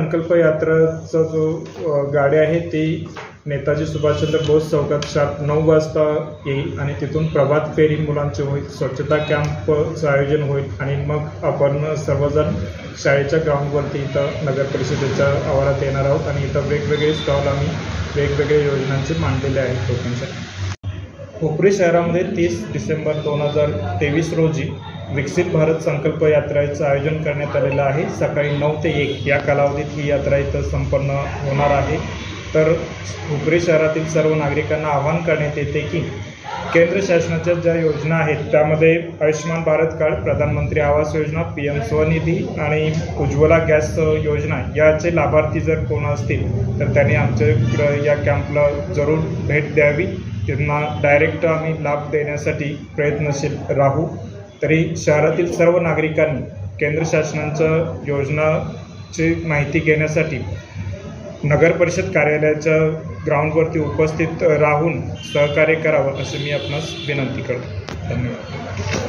संकल्प यात्राचा जो गाडी आहे ती नेताजी सुभाषचंद्र बोस चौकात शार्प 9 वाजता येईल आणि तिथून प्रभात फेरी मुलांची होईल, स्वच्छता कॅम्पचं आयोजन होईल आणि मग आपण सर्वजण शाळेच्या ग्राउंडवरती इथं नगर परिषदेच्या आवारात येणार आहोत आणि इथं वेगवेगळे स्टॉल आम्ही वेगवेगळ्या योजनांचे मांडलेले आहेत लोकांसाठी. हुपरी शहरामध्ये 30 डिसेंबर 2023 रोजी विकसित भारत संकल्प यात्रेचं आयोजन करण्यात आलेलं आहे. सकाळी 9 ते 1 या कालावधीत ही यात्रा इथं संपन्न होणार आहे. तर हुपरी शहरातील सर्व नागरिकांना आवाहन करण्यात येते की केंद्र शासनाच्या ज्या योजना आहेत त्यामध्ये आयुष्यमान भारत कार्ड, प्रधानमंत्री आवास योजना, PM स्वनिधी आणि उज्ज्वला गॅस योजना याचे लाभार्थी जर कोण असतील तर त्यांनी आमच्या या कॅम्पला जरूर भेट द्यावी. त्यांना डायरेक्ट आम्ही लाभ देण्यासाठी प्रयत्नशील राहू. तरी शहरातील सर्व नागरिकांनी केंद्र शासनाच्या योजनाची माहिती घेण्यासाठी नगर परिषद कार्यालयाच्या ग्राउंडवरती उपस्थित राहून सहकार्य करावं असे मी आपणास विनंती करतो. धन्यवाद.